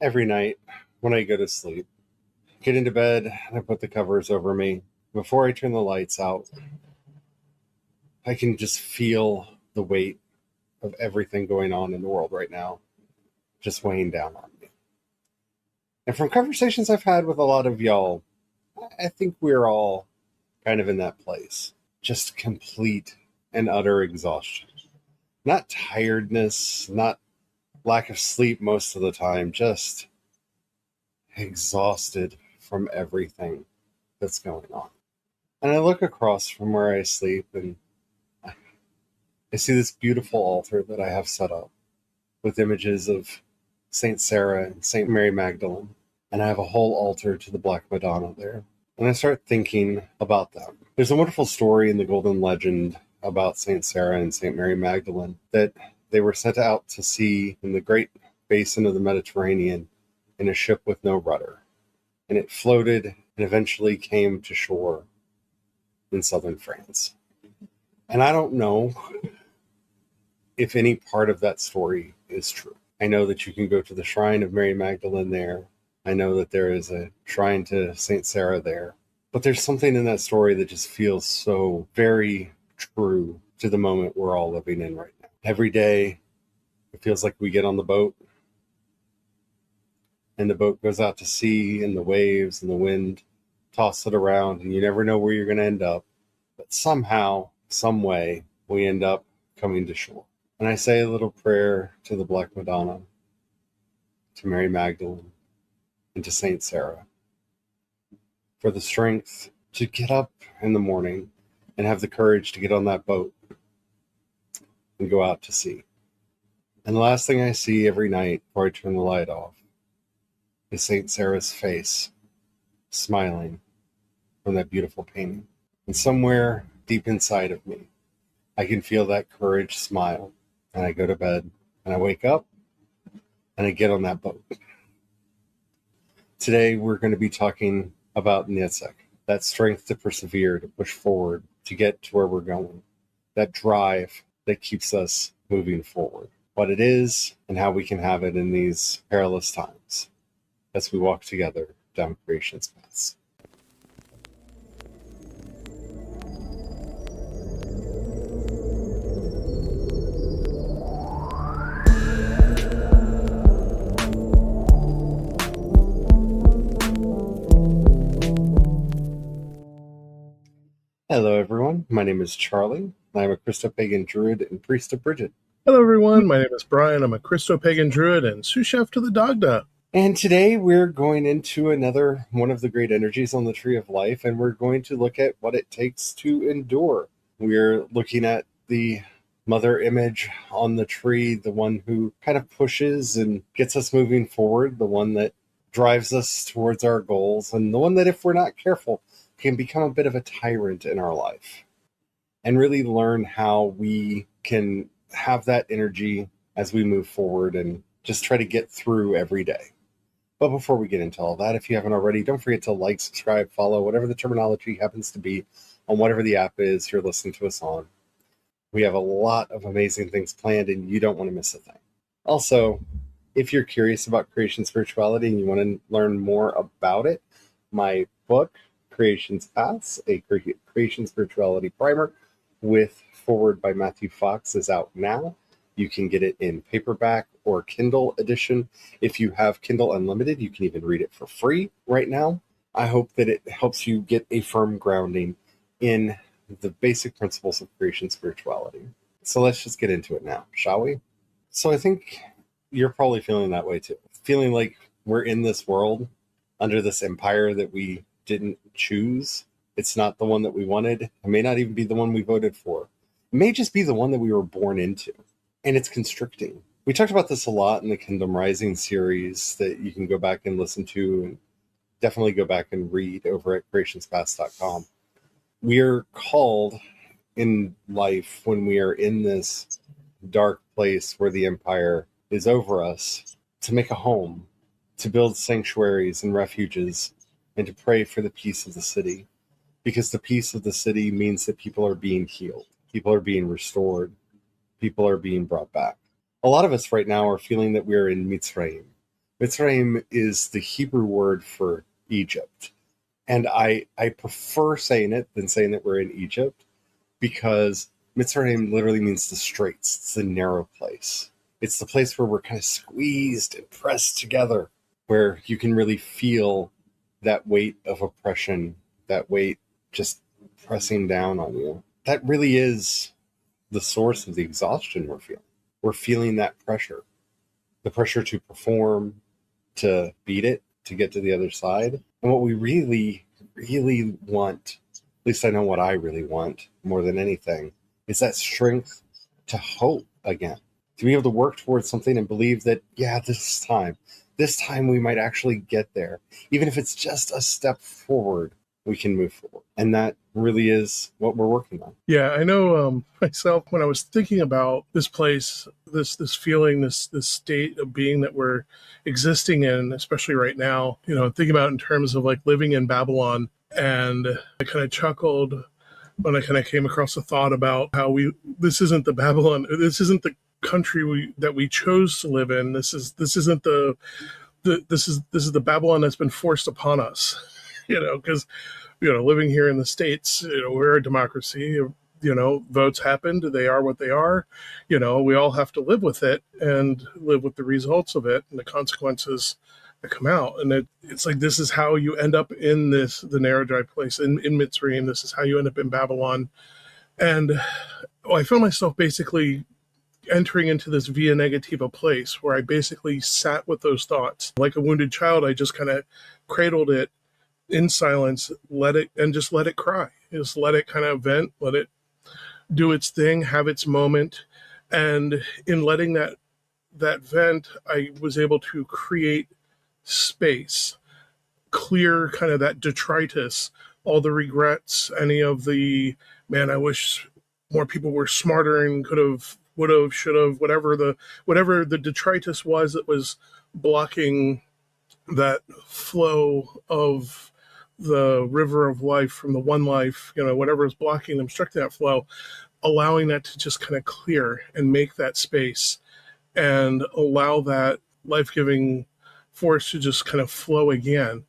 Every night when I go to sleep, get into bed, and I put the covers over me. Before I turn the lights out, I can just feel the weight of everything going on in the world right now just weighing down on me. And from conversations I've had with a lot of y'all, I think we're all kind of in that place. Just complete and utter exhaustion. Not tiredness, not lack of sleep most of the time, just exhausted from everything that's going on. And I look across from where I sleep and I see this beautiful altar that I have set up with images of Saint Sarah and Saint Mary Magdalene. And I have a whole altar to the Black Madonna there. And I start thinking about them. There's a wonderful story in the Golden Legend about Saint Sarah and Saint Mary Magdalene that they were sent out to sea in the great basin of the Mediterranean in a ship with no rudder. And it floated and eventually came to shore in southern France. And I don't know if any part of that story is true. I know that you can go to the shrine of Mary Magdalene there. I know that there is a shrine to Saint Sarah there. But there's something in that story that just feels so very true to the moment we're all living in right now. Every day, it feels like we get on the boat, and the boat goes out to sea, and the waves and the wind toss it around, and you never know where you're going to end up. But somehow, some way, we end up coming to shore. And I say a little prayer to the Black Madonna, to Mary Magdalene, and to Saint Sarah for the strength to get up in the morning and have the courage to get on that boat and go out to sea. And the last thing I see every night before I turn the light off is Saint Sarah's face smiling from that beautiful painting. And somewhere deep inside of me, I can feel that courage smile. And I go to bed and I wake up and I get on that boat. Today, we're going to be talking about Netzach, that strength to persevere, to push forward, to get to where we're going, that drive that keeps us moving forward, what it is and how we can have it in these perilous times as we walk together down creation's paths. Hello, everyone. My name is Charlie. I'm a Christopagan druid and priest of Bridget. Hello, everyone. My name is Brian. I'm a Christopagan druid and sous chef to the Dagda. And today we're going into another one of the great energies on the Tree of Life, and we're going to look at what it takes to endure. We're looking at the mother image on the tree, the one who kind of pushes and gets us moving forward, the one that drives us towards our goals, and the one that, if we're not careful, can become a bit of a tyrant in our life. And really learn how we can have that energy as we move forward and just try to get through every day. But before we get into all that, if you haven't already, don't forget to like, subscribe, follow, whatever the terminology happens to be on whatever the app is you're listening to us on. We have a lot of amazing things planned and you don't want to miss a thing. Also, if you're curious about creation spirituality and you want to learn more about it, my book, Creation's Paths, a creation spirituality primer with foreword by Matthew Fox, is out now. You can get it in paperback or Kindle edition. If you have Kindle Unlimited, you can even read it for free right now. I hope that it helps you get a firm grounding in the basic principles of creation spirituality. So let's just get into it now, shall we? So I think you're probably feeling that way too. Feeling like we're in this world under this empire that we didn't choose. It's not the one that we wanted. It may not even be the one we voted for. It may just be the one that we were born into. And it's constricting. We talked about this a lot in the Kingdom Rising series that you can go back and listen to, and definitely go back and read over at creationspaths.com. We are called in life, when we are in this dark place where the empire is over us, to make a home, to build sanctuaries and refuges, and to pray for the peace of the city. Because the peace of the city means that people are being healed, people are being restored, people are being brought back. A lot of us right now are feeling that we're in Mitzrayim. Mitzrayim is the Hebrew word for Egypt. And I prefer saying it than saying that we're in Egypt, because Mitzrayim literally means the straits. It's the narrow place. It's the place where we're kind of squeezed and pressed together, where you can really feel that weight of oppression, that weight just pressing down on you. That really is the source of the exhaustion we're feeling. We're feeling that pressure, the pressure to perform, to beat it, to get to the other side. And what we really, really want, at least I know what I really want more than anything, is that strength to hope again, to be able to work towards something and believe that, yeah, this time we might actually get there. Even if it's just a step forward, we can move forward. And that really is what we're working on. Yeah, I know myself, when I was thinking about this place, this feeling, this state of being that we're existing in, especially right now, thinking about it in terms of like living in Babylon. And I kind of chuckled when I kind of came across the thought about how this isn't the Babylon, this isn't the country that we chose to live in. This isn't this is the Babylon that's been forced upon us, because living here in the States, we're a democracy. Votes happened. They are what they are. We all have to live with it and live with the results of it and the consequences that come out. And it's like, this is how you end up in the narrow, dry place in Mitzrayim. This is how you end up in Babylon. And I found myself basically entering into this via negativa place where I basically sat with those thoughts. Like a wounded child, I just kind of cradled it in silence, let it cry. Just let it kind of vent, let it do its thing, have its moment. And in letting that vent, I was able to create space, clear kind of that detritus, all the regrets, any of the, man, I wish more people were smarter and could have, would have, should have, whatever the detritus was that was blocking that flow of the river of life from the one life, whatever is blocking them, obstructing that flow, allowing that to just kind of clear and make that space and allow that life-giving force to just kind of flow again.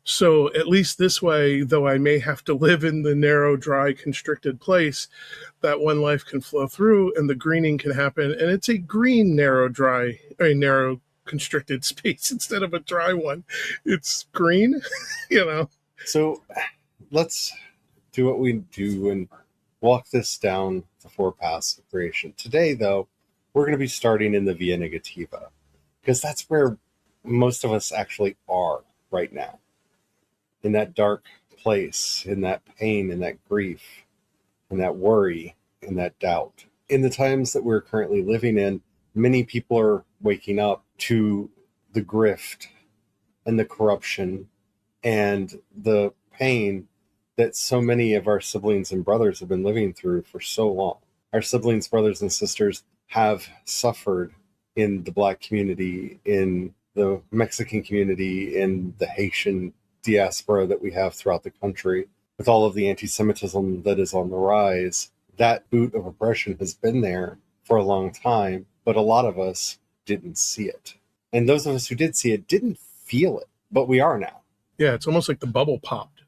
So at least this way, though I may have to live in the narrow, dry, constricted place, that one life can flow through and the greening can happen. And it's a green, narrow, constricted space instead of a dry one. It's green, So let's do what we do and walk this down the four paths of creation. Today, though, we're going to be starting in the via negativa, because that's where most of us actually are right now, in that dark place, in that pain, in that grief, in that worry, in that doubt. In the times that we're currently living in, many people are waking up to the grift and the corruption and the pain that so many of our siblings and brothers have been living through for so long. Our siblings, brothers, and sisters have suffered in the Black community, in the Mexican community, in the Haitian diaspora that we have throughout the country, with all of the anti-Semitism that is on the rise. That boot of oppression has been there for a long time, but a lot of us didn't see it. And those of us who did see it didn't feel it, but we are now. Yeah, it's almost like the bubble popped,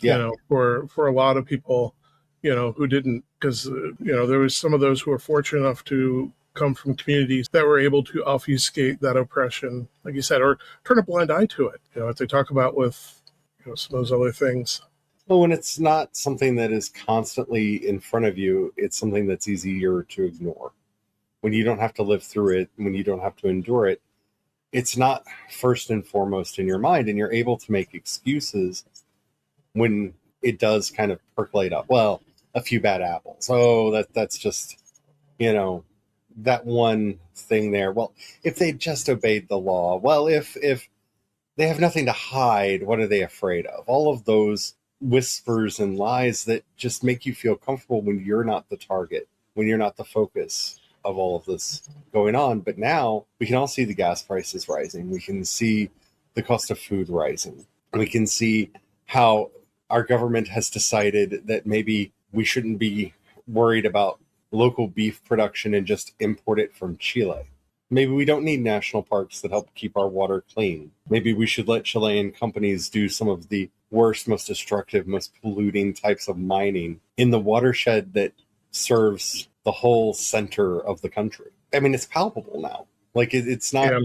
Yeah. for a lot of people, who didn't, because, there was some of those who were fortunate enough to come from communities that were able to obfuscate that oppression, like you said, or turn a blind eye to it, as they talk about with, some of those other things. Well, when it's not something that is constantly in front of you, it's something that's easier to ignore. When you don't have to live through it, when you don't have to endure it, it's not first and foremost in your mind, and you're able to make excuses when it does kind of percolate up. Well, a few bad apples. Oh, that's just, that one thing there. Well, if they just obeyed the law. Well, if they have nothing to hide, what are they afraid of? All of those whispers and lies that just make you feel comfortable when you're not the target, when you're not the focus of all of this going on. But now we can all see the gas prices rising. We can see the cost of food rising. We can see how our government has decided that maybe we shouldn't be worried about local beef production and just import it from Chile. Maybe we don't need national parks that help keep our water clean. Maybe we should let Chilean companies do some of the worst, most destructive, most polluting types of mining in the watershed that serves the whole center of the country. I mean, it's palpable now. Like it's not. Yeah.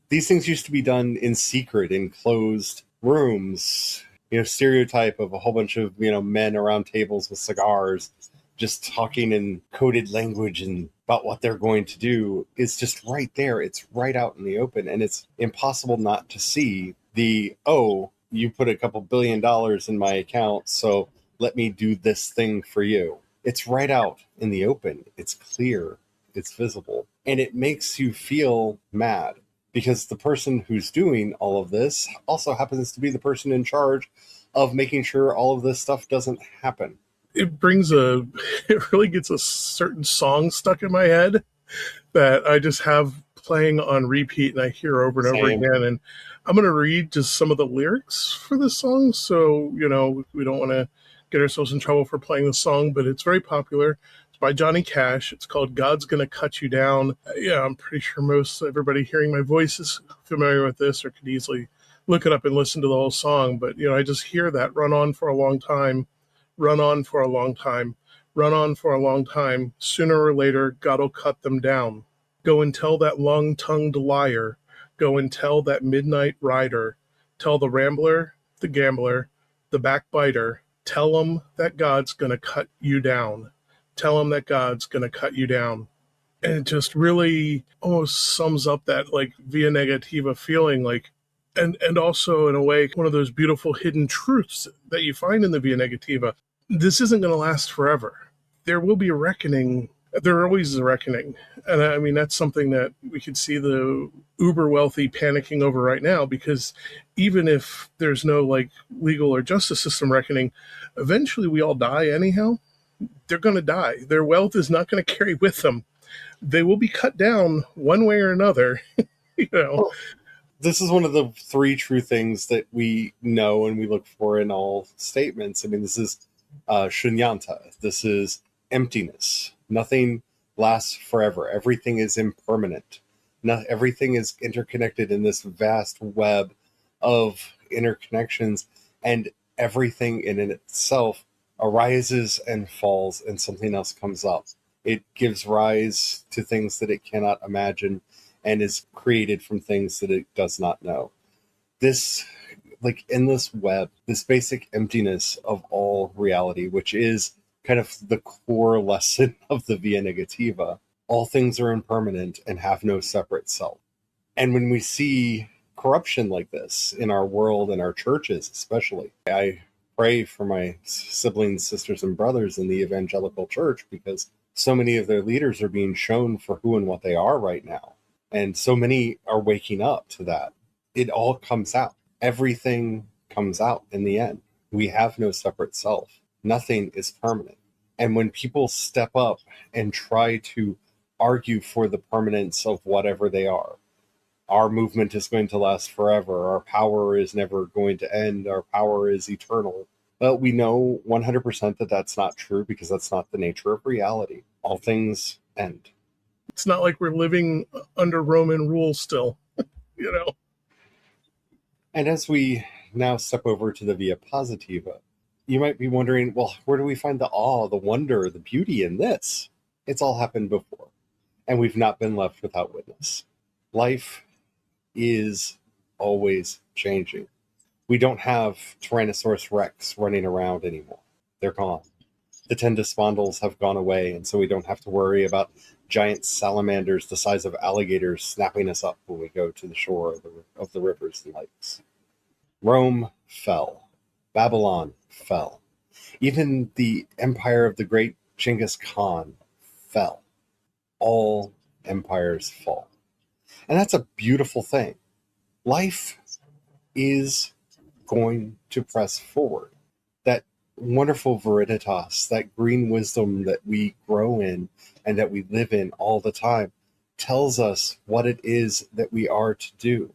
These things used to be done in secret in closed rooms. Stereotype of a whole bunch of men around tables with cigars, just talking in coded language and about what they're going to do is just right there. It's right out in the open, and it's impossible not to see the, oh, you put a couple $1 billion in my account, so let me do this thing for you. It's right out in the open. It's clear. It's visible. And it makes you feel mad because the person who's doing all of this also happens to be the person in charge of making sure all of this stuff doesn't happen. It really gets a certain song stuck in my head that I just have playing on repeat and I hear over and over Same. again. And I'm going to read just some of the lyrics for this song. So, we don't want to get ourselves in trouble for playing the song, but it's very popular. It's by Johnny Cash. It's called God's Gonna Cut You Down. Yeah, I'm pretty sure most everybody hearing my voice is familiar with this or could easily look it up and listen to the whole song. But, I just hear that run on for a long time, run on for a long time, run on for a long time. Sooner or later, God'll cut them down. Go and tell that long-tongued liar. Go and tell that midnight rider. Tell the rambler, the gambler, the backbiter. Tell 'em that God's gonna cut you down. Tell 'em that God's gonna cut you down. And it just really almost sums up that like via negativa feeling, like, and also in a way one of those beautiful hidden truths that you find in the via negativa. This isn't going to last forever. There will be a reckoning. There always is a reckoning. And I mean, that's something that we could see the uber wealthy panicking over right now, because even if there's no like legal or justice system reckoning, eventually we all die anyhow. They're going to die. Their wealth is not going to carry with them. They will be cut down one way or another. Well, this is one of the three true things that we know and we look for in all statements. I mean, this is shunyanta. This is emptiness. Nothing lasts forever. Everything is impermanent. Everything is interconnected in this vast web of interconnections, and everything in itself arises and falls, and something else comes up. It gives rise to things that it cannot imagine and is created from things that it does not know. This like endless web, this basic emptiness of all reality, which is kind of the core lesson of the Via Negativa. All things are impermanent and have no separate self. And when we see corruption like this in our world and our churches, especially, I pray for my siblings, sisters, and brothers in the evangelical church because so many of their leaders are being shown for who and what they are right now. And so many are waking up to that. It all comes out. Everything comes out in the end. We have no separate self. Nothing is permanent. And when people step up and try to argue for the permanence of whatever they are, our movement is going to last forever, our power is never going to end, our power is eternal. Well, we know 100% that that's not true because that's not the nature of reality. All things end. It's not like we're living under Roman rule still, And as we now step over to the Via Positiva, you might be wondering, well, where do we find the awe, the wonder, the beauty in this? It's all happened before, and we've not been left without witness. Life is always changing. We don't have Tyrannosaurus Rex running around anymore. They're gone. The 10 spondles have gone away, and so we don't have to worry about giant salamanders the size of alligators snapping us up when we go to the shore of the rivers and lakes. Rome fell. Babylon fell. Even the empire of the great Genghis Khan fell. All empires fall. And that's a beautiful thing. Life is going to press forward. That wonderful veritas, that green wisdom that we grow in and that we live in all the time, tells us what it is that we are to do.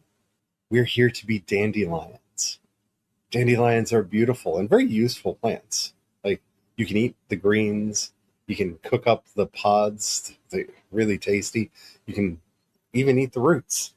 We're here to be dandelions. Dandelions are beautiful and very useful plants. Like, you can eat the greens, you can cook up the pods, they're really tasty. You can even eat the roots.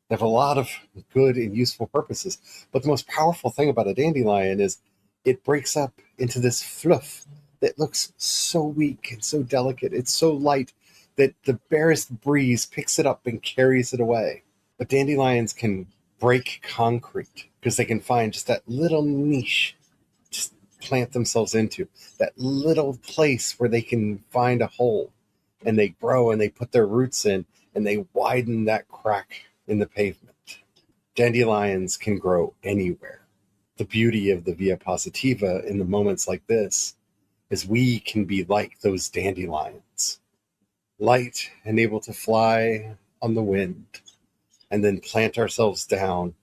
They have a lot of good and useful purposes. But the most powerful thing about a dandelion is it breaks up into this fluff that looks so weak and so delicate. It's so light that the barest breeze picks it up and carries it away. But dandelions can break concrete because they can find just that little niche to plant themselves into, that little place where they can find a hole, and they grow and they put their roots in and they widen that crack in the pavement. Dandelions can grow anywhere. The beauty of the Via Positiva in the moments like this is we can be like those dandelions, light and able to fly on the wind, and then plant ourselves down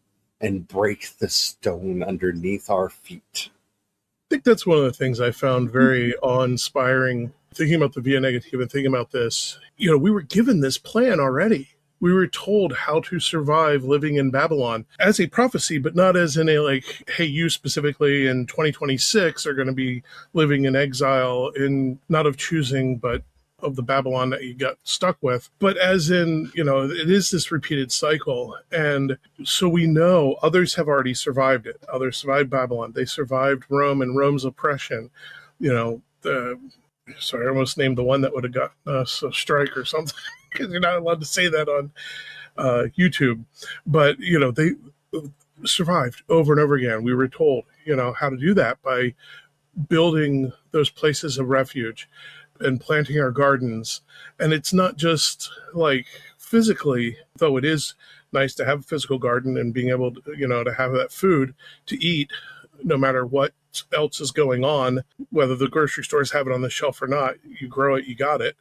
and break the stone underneath our feet. I think that's one of the things I found very awe-inspiring, thinking about the Via Negativa and thinking about this. We were given this plan already. We were told how to survive living in Babylon as a prophecy, but not as in a like, hey, you specifically in 2026 are going to be living in exile in not of choosing, but of the Babylon that you got stuck with, but as in, it is this repeated cycle. And so we know others have already survived it. Others survived Babylon. They survived Rome and Rome's oppression. Sorry, I almost named the one that would have got us a strike or something, because you're not allowed to say that on YouTube. But, they survived over and over again. We were told, how to do that by building those places of refuge and planting our gardens. And it's not just like physically, though it is nice to have a physical garden and being able to, to have that food to eat, no matter what else is going on, whether the grocery stores have it on the shelf or not, you grow it, you got it.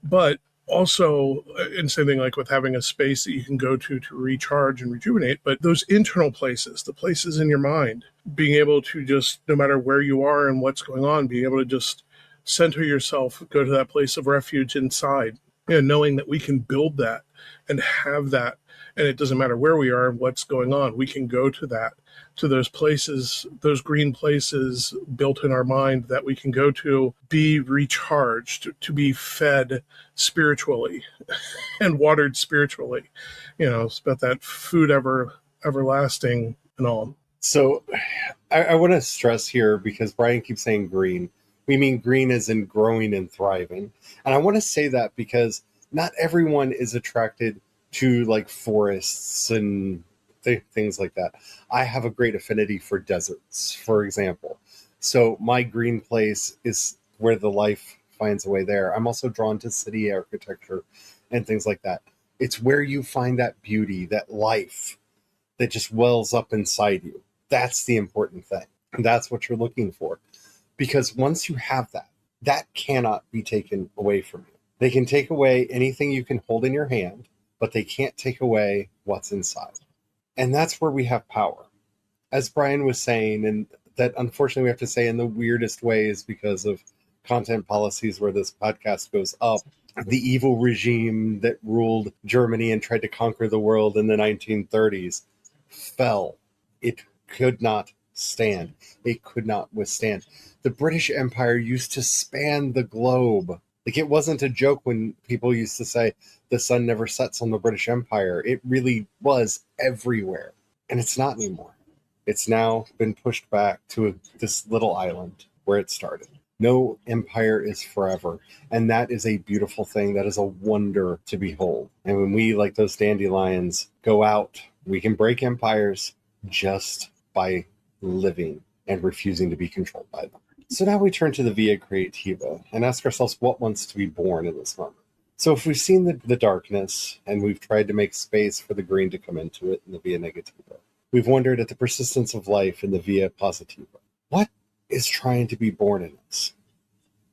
But also, and same thing like with having a space that you can go to recharge and rejuvenate, but those internal places, the places in your mind, being able to just, no matter where you are and what's going on, being able to just center yourself, go to that place of refuge inside, and knowing that we can build that and have that. And it doesn't matter where we are and what's going on. We can go to that, to those places, those green places built in our mind that we can go to, be recharged, to be fed spiritually and watered spiritually. It's about that food everlasting and all. So I want to stress here, because Brian keeps saying green. We mean green as in growing and thriving. And I want to say that because not everyone is attracted to like forests and things like that. I have a great affinity for deserts, for example. So my green place is where the life finds a way there. I'm also drawn to city architecture and things like that. It's where you find that beauty, that life that just wells up inside you. That's the important thing. That's what you're looking for. Because once you have that, that cannot be taken away from you. They can take away anything you can hold in your hand, but they can't take away what's inside. And that's where we have power. As Brian was saying, and that unfortunately we have to say in the weirdest ways because of content policies where this podcast goes up, the evil regime that ruled Germany and tried to conquer the world in the 1930s fell. It could not stand. It could not withstand. The British Empire used to span the globe. Like, it wasn't a joke when people used to say the sun never sets on the British Empire. It really was everywhere. And it's not anymore. It's now been pushed back to this little island where it started. No empire is forever. And that is a beautiful thing. That is a wonder to behold. And when we, like those dandelions, go out, we can break empires just by living and refusing to be controlled by them. So now we turn to the Via Creativa and ask ourselves what wants to be born in this moment. So if we've seen the darkness and we've tried to make space for the green to come into it in the Via Negativa, we've wondered at the persistence of life in the Via Positiva. What is trying to be born in us?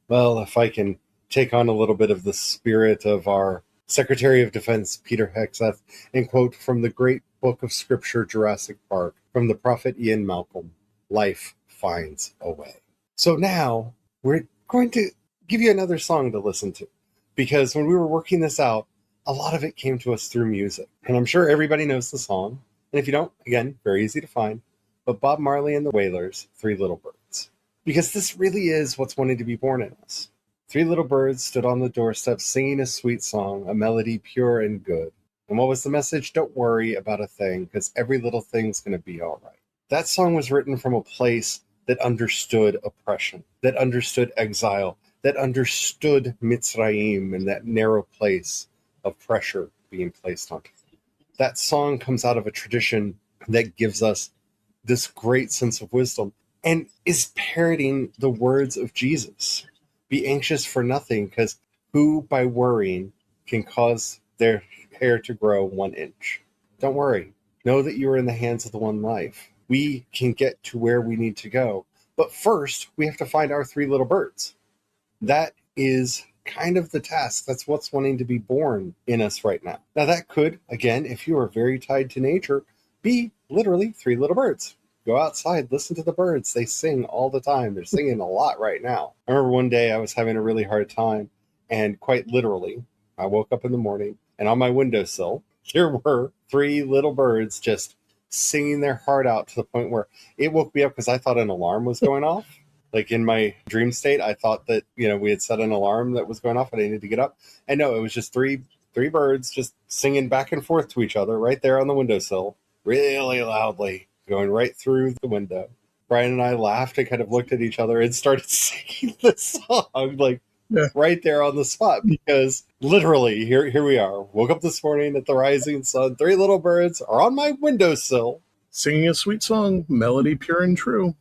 Well, if I can take on a little bit of the spirit of our Secretary of Defense, Peter Hegseth, and quote from the great book of scripture, Jurassic Park, from the prophet Ian Malcolm, life finds a way. So now we're going to give you another song to listen to, because when we were working this out, a lot of it came to us through music. And I'm sure everybody knows the song. And if you don't, again, very easy to find. But Bob Marley and the Wailers, Three Little Birds. Because this really is what's wanting to be born in us. Three little birds stood on the doorstep singing a sweet song, a melody pure and good. And what was the message? Don't worry about a thing, because every little thing's going to be all right. That song was written from a place that understood oppression, that understood exile, that understood Mitzrayim and that narrow place of pressure being placed on people. That song comes out of a tradition that gives us this great sense of wisdom and is parroting the words of Jesus. Be anxious for nothing, because who by worrying can cause their hair to grow 1 inch? Don't worry. Know that you are in the hands of the one life. We can get to where we need to go. But first, we have to find our 3 little birds. That is kind of the task. That's what's wanting to be born in us right now. Now, that could, again, if you are very tied to nature, be literally 3 little birds. Go outside, listen to the birds. They sing all the time. They're singing a lot right now. I remember one day I was having a really hard time, and quite literally, I woke up in the morning, and on my windowsill, there were 3 little birds just singing their heart out to the point where it woke me up because I thought an alarm was going off. Like in my dream state, I thought that, we had set an alarm that was going off and I needed to get up. And no, it was just three birds just singing back and forth to each other right there on the windowsill, really loudly, going right through the window. Brian and I laughed and kind of looked at each other and started singing the song, like right there on the spot, because literally here we are. Woke up this morning at the rising sun. 3 little birds are on my windowsill. Singing a sweet song, melody pure and true.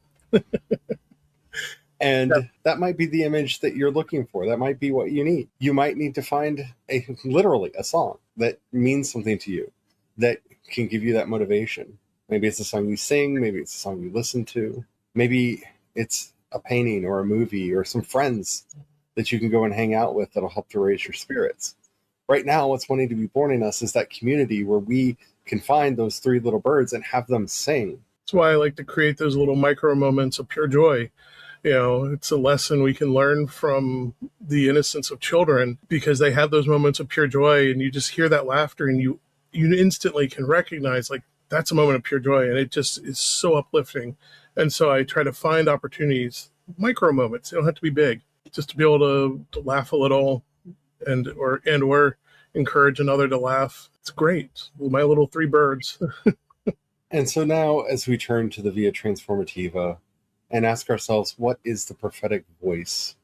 And that might be the image that you're looking for. That might be what you need. You might need to find literally a song that means something to you, that can give you that motivation. Maybe it's a song you sing. Maybe it's a song you listen to. Maybe it's a painting or a movie or some friends that you can go and hang out with that'll help to raise your spirits. Right now, what's wanting to be born in us is that community where we can find those 3 little birds and have them sing. That's why I like to create those little micro moments of pure joy. It's a lesson we can learn from the innocence of children, because they have those moments of pure joy, and you just hear that laughter and you instantly can recognize, like, that's a moment of pure joy, and it just is so uplifting. And so I try to find opportunities, micro moments. They don't have to be big, just to be able to laugh a little and or encourage another to laugh. It's great. My little 3 birds. And so now, as we turn to the Via Transformativa and ask ourselves, what is the prophetic voice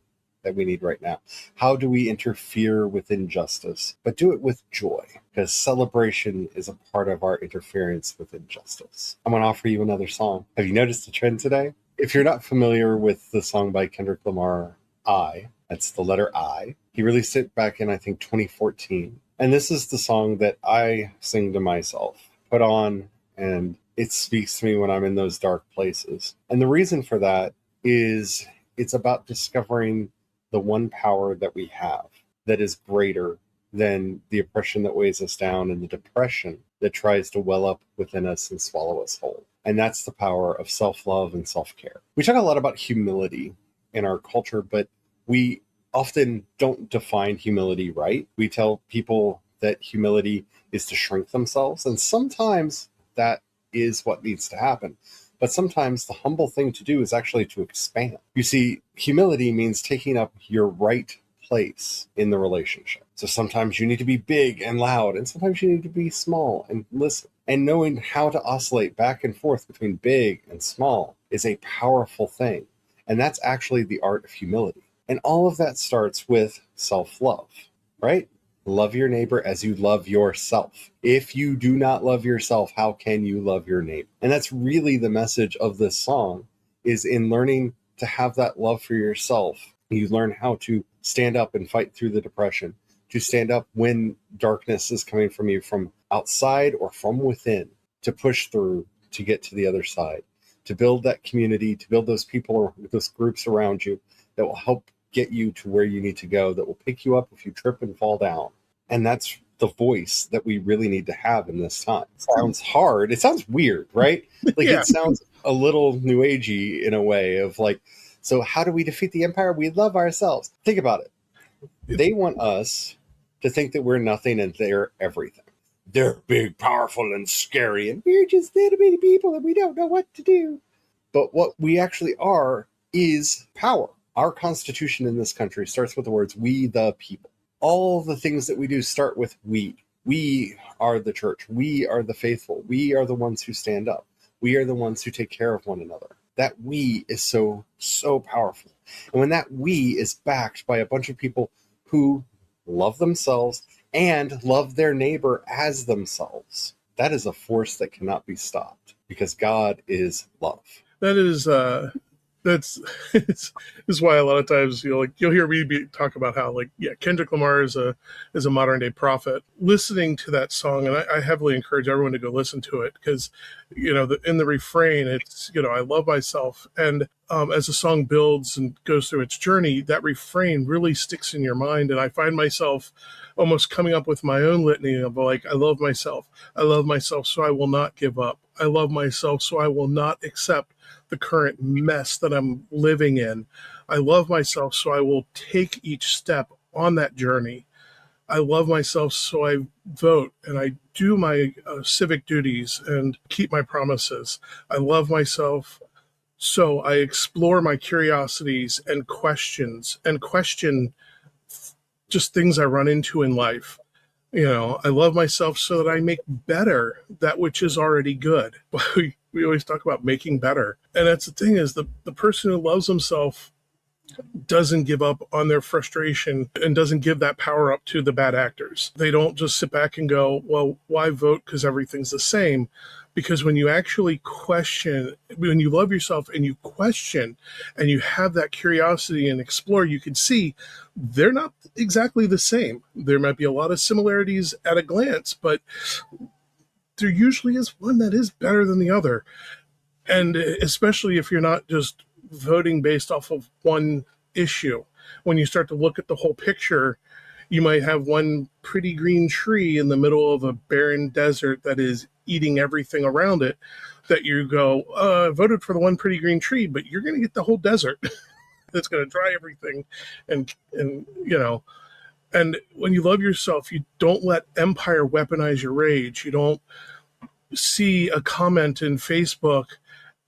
that we need right now? How do we interfere with injustice, but do it with joy? Because celebration is a part of our interference with injustice. I'm going to offer you another song. Have you noticed a trend today? If you're not familiar with the song by Kendrick Lamar, that's the letter I. He released it back in, I think, 2014. And this is the song that I sing to myself, put on, and it speaks to me when I'm in those dark places. And the reason for that is it's about discovering the one power that we have that is greater than the oppression that weighs us down and the depression that tries to well up within us and swallow us whole. And that's the power of self-love and self-care. We talk a lot about humility in our culture, but we often don't define humility right. We tell people that humility is to shrink themselves, and sometimes that is what needs to happen. But sometimes the humble thing to do is actually to expand. You see, humility means taking up your right place in the relationship. So sometimes you need to be big and loud, and sometimes you need to be small and listen. And knowing how to oscillate back and forth between big and small is a powerful thing. And that's actually the art of humility. And all of that starts with self-love, right? Love your neighbor as you love yourself. If you do not love yourself, how can you love your neighbor? And that's really the message of this song, is in learning to have that love for yourself. You learn how to stand up and fight through the depression, to stand up when darkness is coming from you from outside or from within, to push through to get to the other side, to build that community, to build those people or those groups around you that will help get you to where you need to go, that will pick you up if you trip and fall down. And that's the voice that we really need to have in this time. It sounds hard. It sounds weird, right? Like It sounds a little new agey in a way of like, so how do we defeat the empire? We love ourselves. Think about it. They want us to think that we're nothing and they're everything. They're big, powerful, and scary, and we're just little bitty people and we don't know what to do. But what we actually are is power. Our constitution in this country starts with the words, we the people. All the things that we do start with we. We are the church. We are the faithful. We are the ones who stand up. We are the ones who take care of one another. That we is so, so powerful. And when that we is backed by a bunch of people who love themselves and love their neighbor as themselves, that is a force that cannot be stopped because God is love. That is that's it's, is why a lot of times you'll hear me talk about how Kendrick Lamar is a modern day prophet. Listening to that song, and I heavily encourage everyone to go listen to it because in the refrain it's I love myself, and as the song builds and goes through its journey, that refrain really sticks in your mind, and I find myself almost coming up with my own litany of I love myself, so I will not give up. I love myself, so I will not accept the current mess that I'm living in. I love myself, so I will take each step on that journey. I love myself, so I vote and I do my civic duties and keep my promises. I love myself, so I explore my curiosities and question just things I run into in life. I love myself so that I make better that which is already good. We always talk about making better. And that's the thing is the person who loves himself doesn't give up on their frustration and doesn't give that power up to the bad actors. They don't just sit back and go, well, why vote because everything's the same? Because when you actually question, when you love yourself and you question and you have that curiosity and explore, you can see they're not exactly the same. There might be a lot of similarities at a glance, but there usually is one that is better than the other. And especially if you're not just voting based off of one issue. When you start to look at the whole picture, you might have one pretty green tree in the middle of a barren desert that is eating everything around it, that you go, I voted for the one pretty green tree, but you're going to get the whole desert that's going to dry everything. And and when you love yourself, you don't let empire weaponize your rage. You don't see a comment in Facebook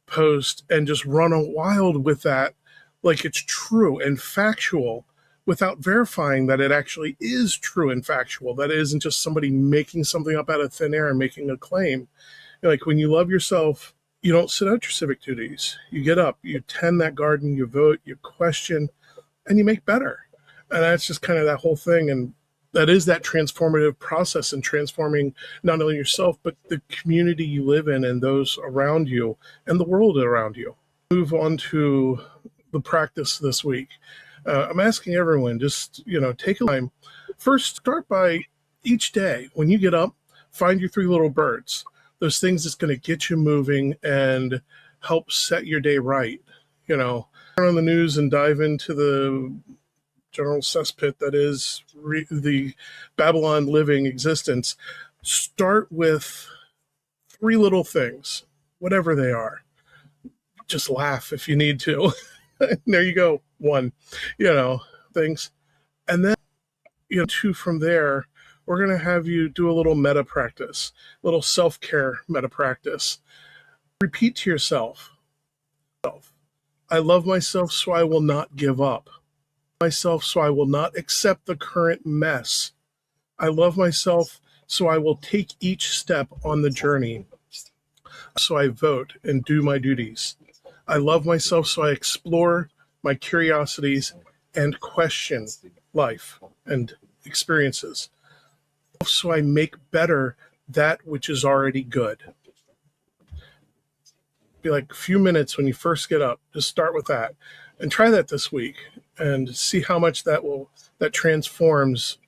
post and just run wild with that like it's true and factual without verifying that it actually is true and factual, that it isn't just somebody making something up out of thin air and making a claim. Like when you love yourself, you don't sit out your civic duties. You get up, you tend that garden, you vote, you question, and you make better. And that's just kind of that whole thing. And that is that transformative process in transforming not only yourself, but the community you live in and those around you and the world around you. Move on to the practice this week. I'm asking everyone, just, take a time. First, start by each day, when you get up, find your three little birds, those things that's going to get you moving and help set your day right. Turn on the news and dive into the general cesspit that is the Babylon living existence. Start with three little things, whatever they are. Just laugh if you need to. There you go. One, things. And then, two from there, we're going to have you do a little meta practice, little self-care meta practice. Repeat to yourself, I love myself, so I will not give up. Myself, so I will not accept the current mess. I love myself, so I will take each step on the journey. So I vote and do my duties. I love myself, so I explore my curiosities and question life and experiences. So I make better that which is already good. Be like a few minutes when you first get up. Just start with that and try that this week and see how much that transforms.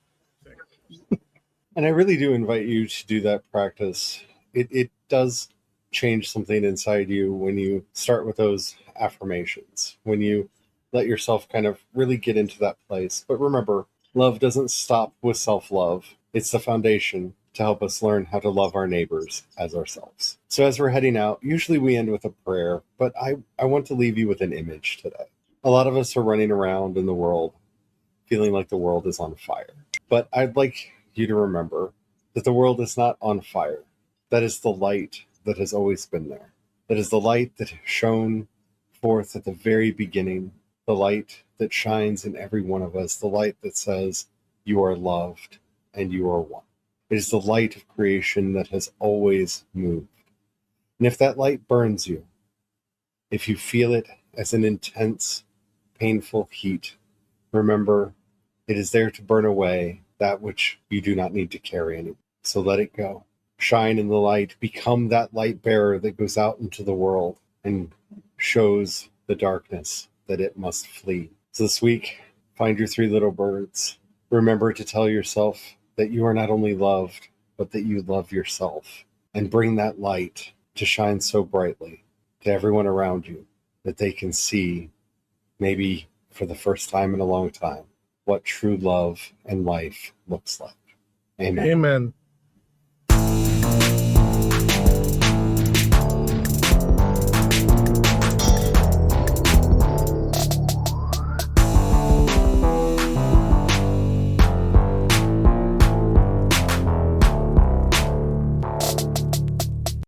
And I really do invite you to do that practice. It does change something inside you when you start with those affirmations, when you let yourself kind of really get into that place. But remember, love doesn't stop with self-love. It's the foundation to help us learn how to love our neighbors as ourselves. So as we're heading out, usually we end with a prayer, but I want to leave you with an image today. A lot of us are running around in the world feeling like the world is on fire. But I'd like you to remember that the world is not on fire. That is the light that has always been there. That is the light that shone forth at the very beginning, the light that shines in every one of us, the light that says you are loved and you are one. It is the light of creation that has always moved. And if that light burns you, if you feel it as an intense, painful heat, remember it is there to burn away that which you do not need to carry anymore. So let it go. Shine in the light. Become that light bearer that goes out into the world and shows the darkness that it must flee. So this week, find your 3 little birds. Remember to tell yourself that you are not only loved, but that you love yourself. And bring that light to shine so brightly to everyone around you that they can see, maybe for the first time in a long time, what true love and life looks like. Amen. Amen.